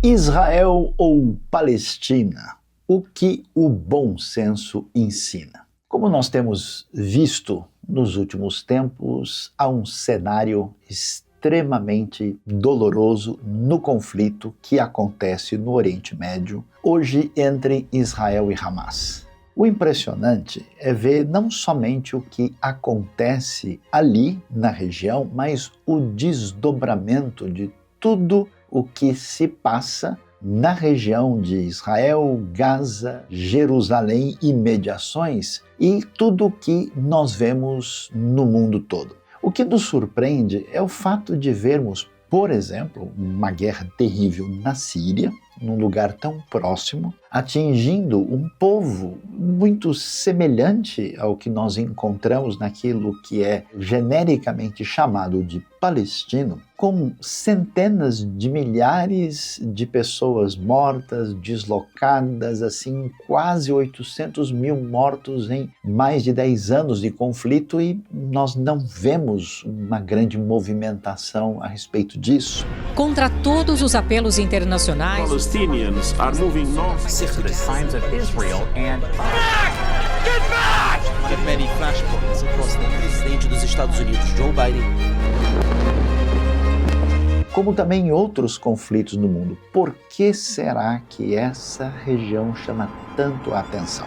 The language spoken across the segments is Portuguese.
Israel ou Palestina? O que o bom senso ensina? Como nós temos visto nos últimos tempos, há um cenário extremamente doloroso no conflito que acontece no Oriente Médio, hoje entre Israel e Hamas. O impressionante é ver não somente o que acontece ali na região, mas o desdobramento de tudo o que se passa na região de Israel, Gaza, Jerusalém e mediações e tudo o que nós vemos no mundo todo. O que nos surpreende é o fato de vermos, por exemplo, uma guerra terrível na Síria, num lugar tão próximo, atingindo um povo muito semelhante ao que nós encontramos naquilo que é genericamente chamado de palestino, com centenas de milhares de pessoas mortas, deslocadas, assim, quase 800 mil mortos em mais de 10 anos de conflito, e nós não vemos uma grande movimentação a respeito disso. Contra todos os apelos internacionais, Palestinians are moving north. The Times of Israel and There are many flashpoints across the presidente dos Estados Unidos, Joe Biden. Como também em outros conflitos no mundo. Por que será que essa região chama tanto a atenção?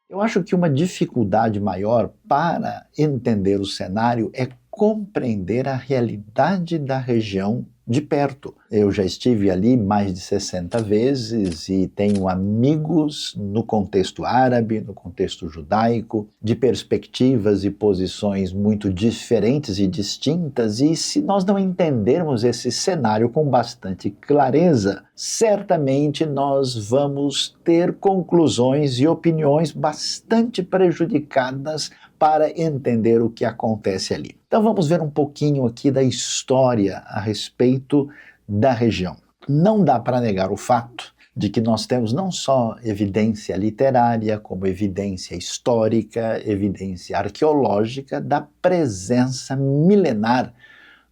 Eu acho que uma dificuldade maior para entender o cenário é compreender a realidade da região de perto. Eu já estive ali mais de 60 vezes e tenho amigos no contexto árabe, no contexto judaico, de perspectivas e posições muito diferentes e distintas, e se nós não entendermos esse cenário com bastante clareza, certamente nós vamos ter conclusões e opiniões bastante prejudicadas para entender o que acontece ali. Então vamos ver um pouquinho aqui da história a respeito da região. Não dá para negar o fato de que nós temos não só evidência literária, como evidência histórica, evidência arqueológica da presença milenar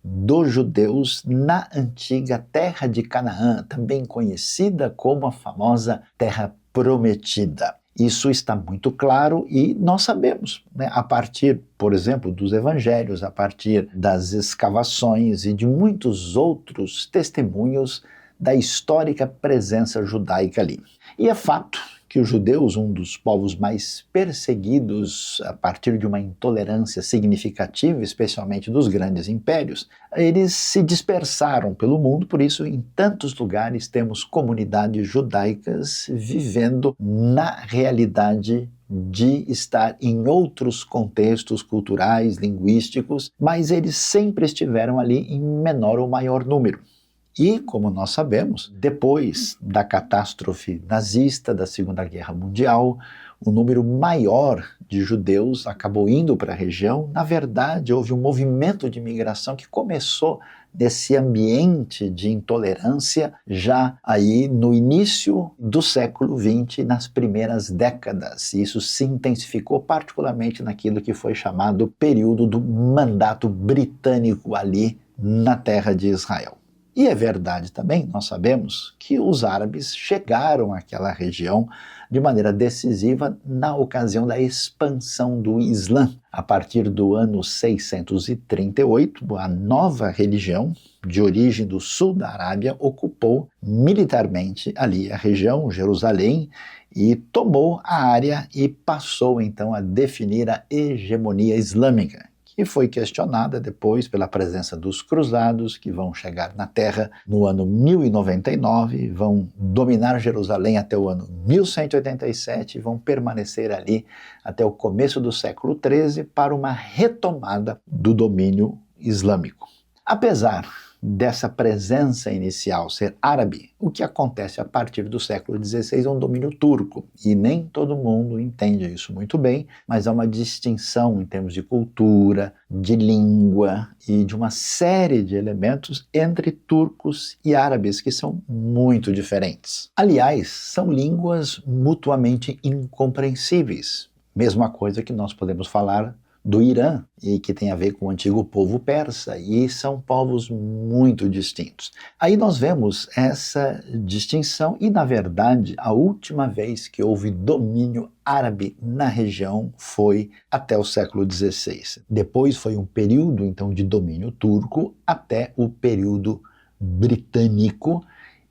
dos judeus na antiga terra de Canaã, também conhecida como a famosa Terra Prometida. Isso está muito claro e nós sabemos, né, a partir, por exemplo, dos evangelhos, a partir das escavações e de muitos outros testemunhos da histórica presença judaica ali. E é fato que os judeus, um dos povos mais perseguidos a partir de uma intolerância significativa, especialmente dos grandes impérios, eles se dispersaram pelo mundo, por isso em tantos lugares temos comunidades judaicas vivendo na realidade de estar em outros contextos culturais, linguísticos, mas eles sempre estiveram ali em menor ou maior número. E, como nós sabemos, depois da catástrofe nazista da Segunda Guerra Mundial, o número maior de judeus acabou indo para a região. Na verdade, houve um movimento de migração que começou nesse ambiente de intolerância já aí no início do século XX, nas primeiras décadas. Isso se intensificou particularmente naquilo que foi chamado período do mandato britânico ali na terra de Israel. E é verdade também, nós sabemos, que os árabes chegaram àquela região de maneira decisiva na ocasião da expansão do Islã. A partir do ano 638, a nova religião, de origem do sul da Arábia, ocupou militarmente ali a região, Jerusalém, e tomou a área e passou então a definir a hegemonia islâmica, que foi questionada depois pela presença dos cruzados, que vão chegar na Terra no ano 1099, vão dominar Jerusalém até o ano 1187 e vão permanecer ali até o começo do século XIII para uma retomada do domínio islâmico. Apesar dessa presença inicial ser árabe, o que acontece a partir do século XVI é um domínio turco, e nem todo mundo entende isso muito bem, mas há uma distinção em termos de cultura, de língua e de uma série de elementos entre turcos e árabes que são muito diferentes. Aliás, são línguas mutuamente incompreensíveis. Mesma coisa que nós podemos falar do Irã e que tem a ver com o antigo povo persa, e são povos muito distintos. Aí nós vemos essa distinção e, na verdade, a última vez que houve domínio árabe na região foi até o século XVI. Depois foi um período, então, de domínio turco até o período britânico.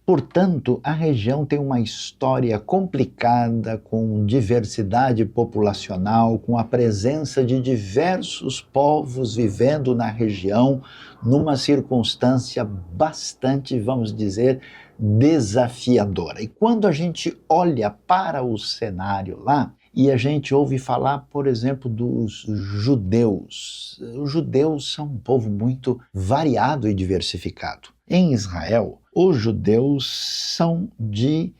Portanto, a região tem uma história complicada, com diversidade populacional, com a presença de diversos povos vivendo na região, numa circunstância bastante, vamos dizer, desafiadora. E quando a gente olha para o cenário lá, e a gente ouve falar, por exemplo, dos judeus. Os judeus são um povo muito variado e diversificado. Em Israel, os judeus são de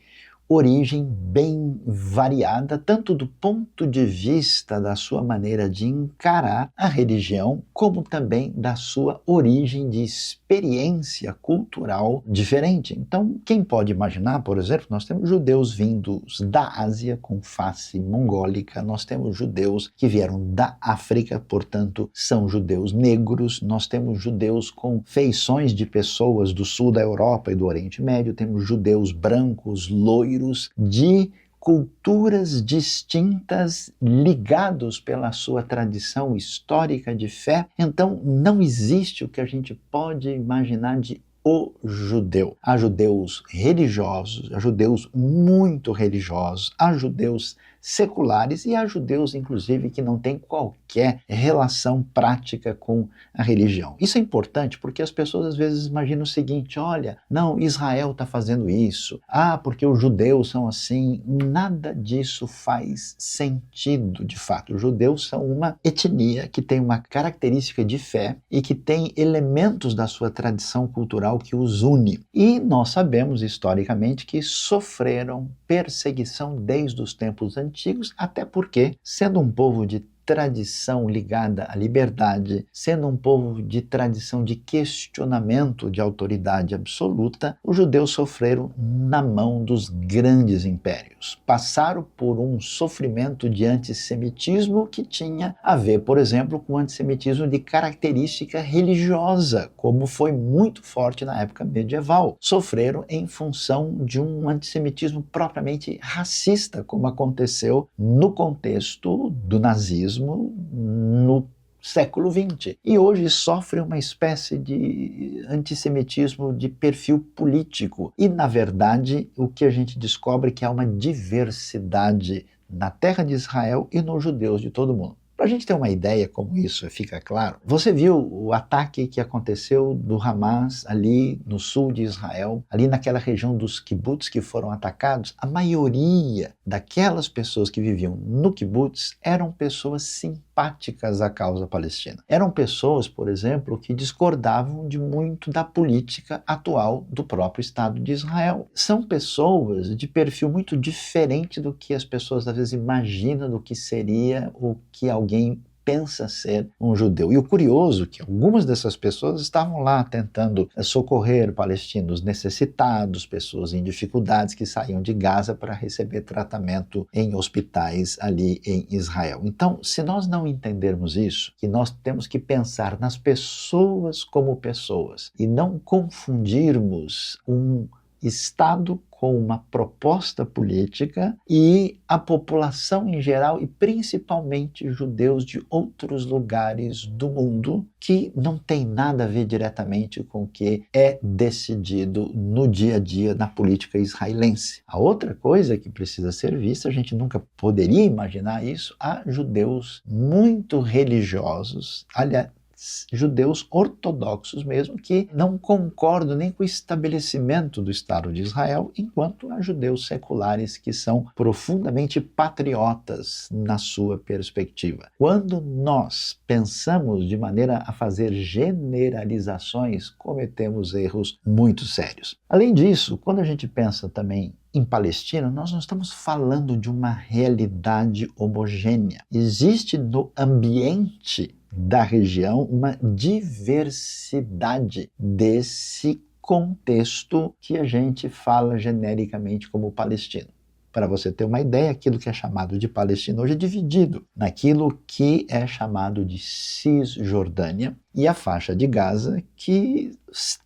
origem bem variada, tanto do ponto de vista da sua maneira de encarar a religião, como também da sua origem de experiência cultural diferente. Então, quem pode imaginar, por exemplo, nós temos judeus vindos da Ásia, com face mongólica, nós temos judeus que vieram da África, portanto, são judeus negros, nós temos judeus com feições de pessoas do sul da Europa e do Oriente Médio, temos judeus brancos, loiros, de culturas distintas, ligados pela sua tradição histórica de fé. Então, não existe o que a gente pode imaginar de o judeu. Há judeus religiosos, há judeus muito religiosos, há judeus seculares e há judeus, inclusive, que não têm qualquer relação prática com a religião. Isso é importante porque as pessoas às vezes imaginam o seguinte: olha, não, Israel está fazendo isso, porque os judeus são assim. Nada disso faz sentido, de fato. Os judeus são uma etnia que tem uma característica de fé e que tem elementos da sua tradição cultural que os une. E nós sabemos historicamente que sofreram perseguição desde os tempos antigos, até porque, sendo um povo de tradição ligada à liberdade, sendo um povo de tradição de questionamento de autoridade absoluta, os judeus sofreram na mão dos grandes impérios. Passaram por um sofrimento de antissemitismo que tinha a ver, por exemplo, com antissemitismo de característica religiosa, como foi muito forte na época medieval. Sofreram em função de um antissemitismo propriamente racista, como aconteceu no contexto do nazismo no século XX. E hoje sofre uma espécie de antissemitismo de perfil político. E, na verdade, o que a gente descobre é que há uma diversidade na terra de Israel e nos judeus de todo o mundo. Para a gente ter uma ideia como isso fica claro, você viu o ataque que aconteceu do Hamas ali no sul de Israel, ali naquela região dos kibbutz que foram atacados? A maioria daquelas pessoas que viviam no kibbutz eram pessoas simpáticas à causa palestina. Eram pessoas, por exemplo, que discordavam de muito da política atual do próprio Estado de Israel. São pessoas de perfil muito diferente do que as pessoas às vezes imaginam do que seria o que alguém pensa ser um judeu. E o curioso é que algumas dessas pessoas estavam lá tentando socorrer palestinos necessitados, pessoas em dificuldades que saíam de Gaza para receber tratamento em hospitais ali em Israel. Então, se nós não entendermos isso, que nós temos que pensar nas pessoas como pessoas e não confundirmos um Estado com uma proposta política e a população em geral, e principalmente judeus de outros lugares do mundo, que não tem nada a ver diretamente com o que é decidido no dia a dia na política israelense. A outra coisa que precisa ser vista, a gente nunca poderia imaginar isso, há judeus muito religiosos, aliás, judeus ortodoxos mesmo, que não concordam nem com o estabelecimento do Estado de Israel, enquanto há judeus seculares que são profundamente patriotas na sua perspectiva. Quando nós pensamos de maneira a fazer generalizações, cometemos erros muito sérios. Além disso, quando a gente pensa também em Palestina, nós não estamos falando de uma realidade homogênea. Existe no ambiente da região uma diversidade desse contexto que a gente fala genericamente como palestino. Para você ter uma ideia, aquilo que é chamado de Palestina hoje é dividido naquilo que é chamado de Cisjordânia e a faixa de Gaza, que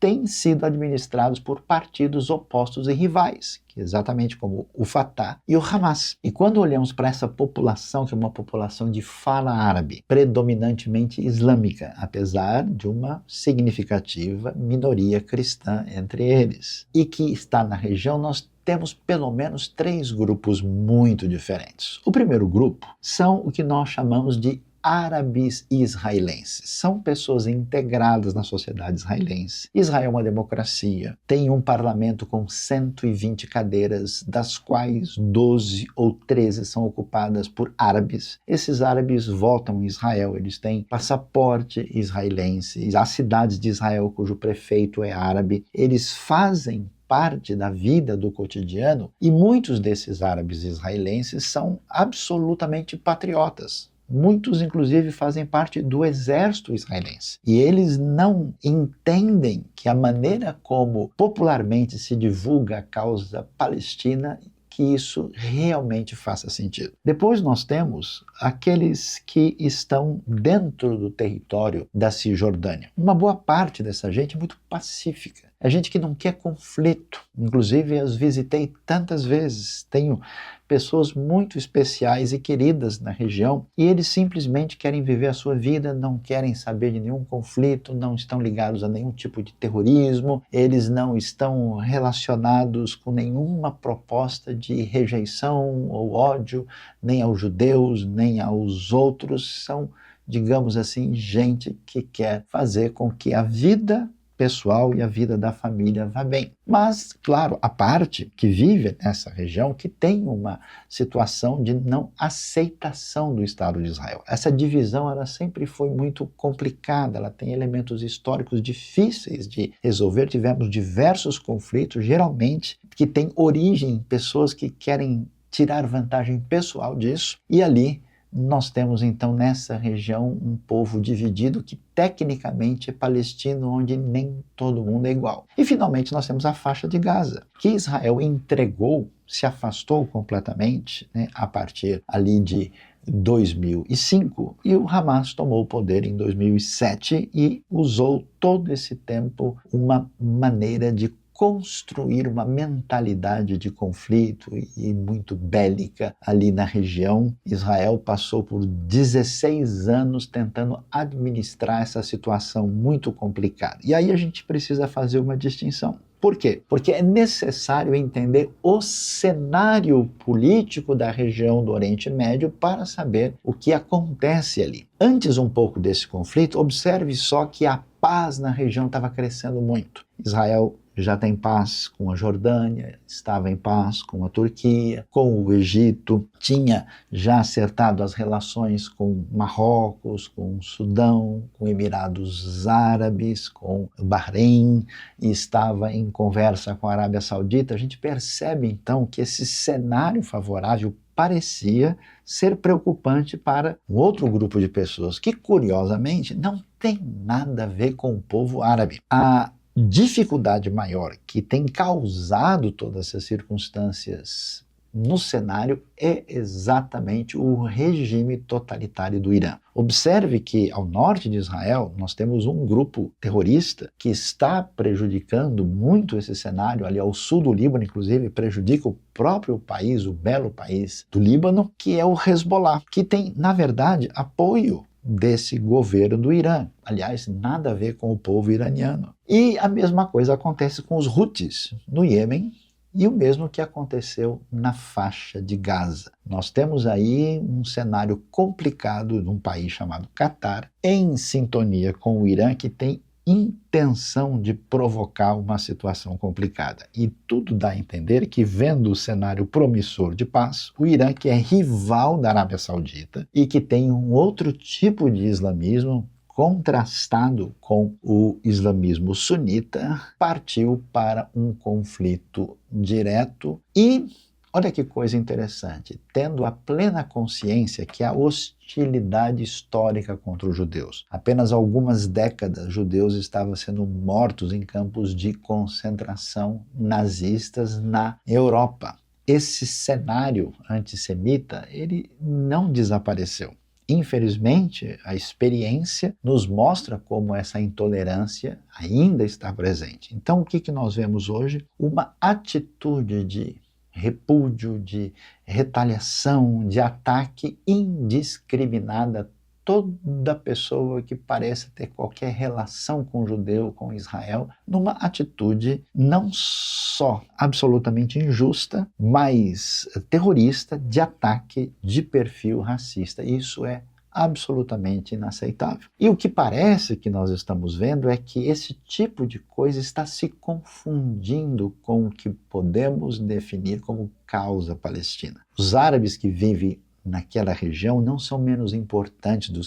têm sido administrados por partidos opostos e rivais, que é exatamente como o Fatah e o Hamas. E quando olhamos para essa população, que é uma população de fala árabe, predominantemente islâmica, apesar de uma significativa minoria cristã entre eles, e que está na região, nós temos pelo menos 3 grupos muito diferentes. O primeiro grupo são o que nós chamamos de árabes israelenses. São pessoas integradas na sociedade israelense. Israel é uma democracia, tem um parlamento com 120 cadeiras, das quais 12 ou 13 são ocupadas por árabes. Esses árabes votam em Israel, eles têm passaporte israelense, há cidades de Israel cujo prefeito é árabe, eles fazem parte da vida do cotidiano e muitos desses árabes israelenses são absolutamente patriotas. Muitos, inclusive, fazem parte do exército israelense. E eles não entendem que a maneira como popularmente se divulga a causa palestina, que isso realmente faça sentido. Depois nós temos aqueles que estão dentro do território da Cisjordânia. Uma boa parte dessa gente é muito pacífica. É gente que não quer conflito. Inclusive, as visitei tantas vezes. Tenho pessoas muito especiais e queridas na região e eles simplesmente querem viver a sua vida, não querem saber de nenhum conflito, não estão ligados a nenhum tipo de terrorismo, eles não estão relacionados com nenhuma proposta de rejeição ou ódio, nem aos judeus, nem aos outros. São, digamos assim, gente que quer fazer com que a vida pessoal e a vida da família vá bem. Mas, claro, a parte que vive nessa região que tem uma situação de não aceitação do Estado de Israel. Essa divisão ela sempre foi muito complicada, ela tem elementos históricos difíceis de resolver. Tivemos diversos conflitos, geralmente, que têm origem em pessoas que querem tirar vantagem pessoal disso, e ali nós temos então nessa região um povo dividido que tecnicamente é palestino, onde nem todo mundo é igual. E finalmente nós temos a faixa de Gaza, que Israel entregou, se afastou completamente, a partir ali de 2005, e o Hamas tomou o poder em 2007 e usou todo esse tempo uma maneira de construir uma mentalidade de conflito e muito bélica ali na região. Israel passou por 16 anos tentando administrar essa situação muito complicada. E aí a gente precisa fazer uma distinção. Por quê? Porque é necessário entender o cenário político da região do Oriente Médio para saber o que acontece ali. Antes um pouco desse conflito, observe só que a paz na região estava crescendo muito. Israel já tem paz com a Jordânia, estava em paz com a Turquia, com o Egito, tinha já acertado as relações com Marrocos, com o Sudão, com Emirados Árabes, com o Bahrein, e estava em conversa com a Arábia Saudita. A gente percebe então que esse cenário favorável parecia ser preocupante para um outro grupo de pessoas que, curiosamente, não tem nada a ver com o povo árabe. A dificuldade maior que tem causado todas essas circunstâncias no cenário é exatamente o regime totalitário do Irã. Observe que ao norte de Israel nós temos um grupo terrorista que está prejudicando muito esse cenário, ali ao sul do Líbano, inclusive prejudica o próprio país, o belo país do Líbano, que é o Hezbollah, que tem, na verdade, apoio desse governo do Irã. Aliás, nada a ver com o povo iraniano. E a mesma coisa acontece com os Houthis no Iêmen e o mesmo que aconteceu na faixa de Gaza. Nós temos aí um cenário complicado num país chamado Catar, em sintonia com o Irã, que tem intenção de provocar uma situação complicada. E tudo dá a entender que, vendo o cenário promissor de paz, o Irã, que é rival da Arábia Saudita e que tem um outro tipo de islamismo contrastado com o islamismo sunita, partiu para um conflito direto e, olha que coisa interessante, tendo a plena consciência que a hostilidade histórica contra os judeus. Apenas algumas décadas, judeus estavam sendo mortos em campos de concentração nazistas na Europa. esse cenário antissemita, ele não desapareceu. Infelizmente, a experiência nos mostra como essa intolerância ainda está presente. Então, o que nós vemos hoje? Uma atitude de repúdio, de retaliação, de ataque indiscriminada a toda pessoa que pareça ter qualquer relação com o judeu, com Israel, numa atitude não só absolutamente injusta, mas terrorista, de ataque de perfil racista. Isso é absolutamente inaceitável. E o que parece que nós estamos vendo é que esse tipo de coisa está se confundindo com o que podemos definir como causa palestina. Os árabes que vivem naquela região não são menos importantes do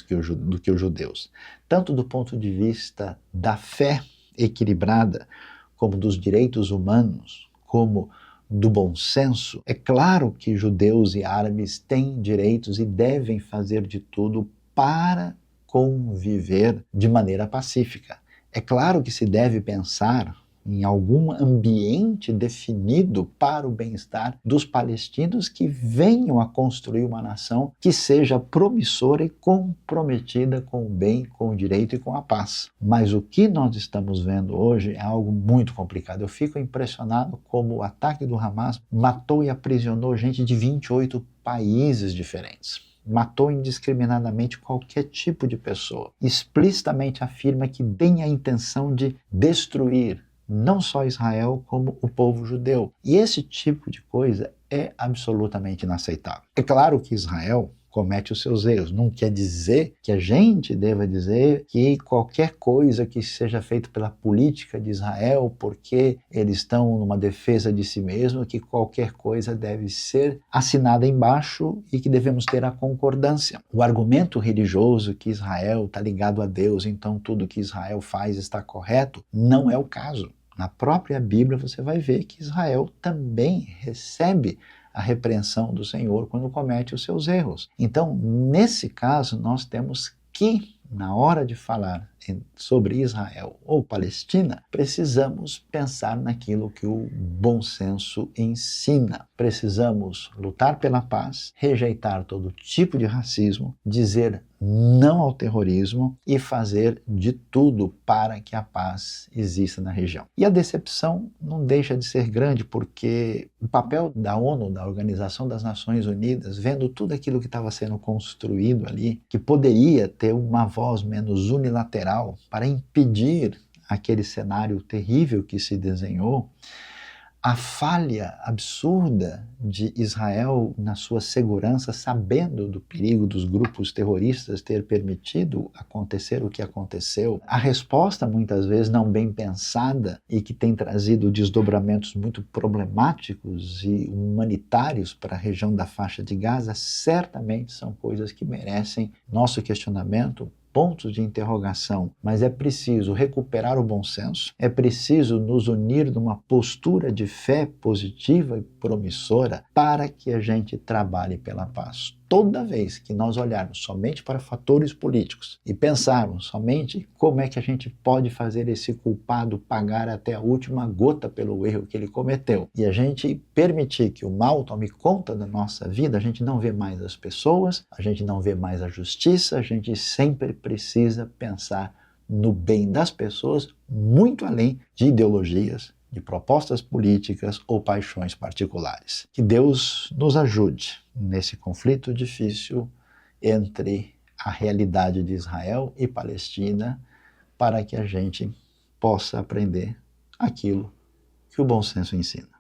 que os judeus, tanto do ponto de vista da fé equilibrada, como dos direitos humanos, como do bom senso. É claro que judeus e árabes têm direitos e devem fazer de tudo para conviver de maneira pacífica. É claro que se deve pensar em algum ambiente definido para o bem-estar dos palestinos que venham a construir uma nação que seja promissora e comprometida com o bem, com o direito e com a paz. Mas o que nós estamos vendo hoje é algo muito complicado. Eu fico impressionado como o ataque do Hamas matou e aprisionou gente de 28 países diferentes. Matou indiscriminadamente qualquer tipo de pessoa. Explicitamente afirma que tem a intenção de destruir não só Israel, como o povo judeu. E esse tipo de coisa é absolutamente inaceitável. É claro que Israel comete os seus erros. Não quer dizer que a gente deva dizer que qualquer coisa que seja feita pela política de Israel, porque eles estão numa defesa de si mesmo, que qualquer coisa deve ser assinada embaixo e que devemos ter a concordância. O argumento religioso que Israel está ligado a Deus, então tudo que Israel faz está correto, não é o caso. Na própria Bíblia você vai ver que Israel também recebe a repreensão do Senhor quando comete os seus erros. Então, nesse caso, nós temos que, na hora de falar sobre Israel ou Palestina, precisamos pensar naquilo que o bom senso ensina. Precisamos lutar pela paz, rejeitar todo tipo de racismo, dizer não ao terrorismo e fazer de tudo para que a paz exista na região. E a decepção não deixa de ser grande, porque o papel da ONU, da Organização das Nações Unidas, vendo tudo aquilo que estava sendo construído ali, que poderia ter uma voz menos unilateral para impedir aquele cenário terrível que se desenhou, a falha absurda de Israel na sua segurança, sabendo do perigo dos grupos terroristas ter permitido acontecer o que aconteceu, a resposta muitas vezes não bem pensada e que tem trazido desdobramentos muito problemáticos e humanitários para a região da faixa de Gaza, certamente são coisas que merecem nosso questionamento, pontos de interrogação, mas é preciso recuperar o bom senso, é preciso nos unir numa postura de fé positiva e promissora para que a gente trabalhe pela paz. Toda vez que nós olharmos somente para fatores políticos e pensarmos somente como é que a gente pode fazer esse culpado pagar até a última gota pelo erro que ele cometeu, e a gente permitir que o mal tome conta da nossa vida, a gente não vê mais as pessoas, a gente não vê mais a justiça, a gente sempre precisa pensar no bem das pessoas, muito além de ideologias, de propostas políticas ou paixões particulares. Que Deus nos ajude nesse conflito difícil entre a realidade de Israel e Palestina, para que a gente possa aprender aquilo que o bom senso ensina.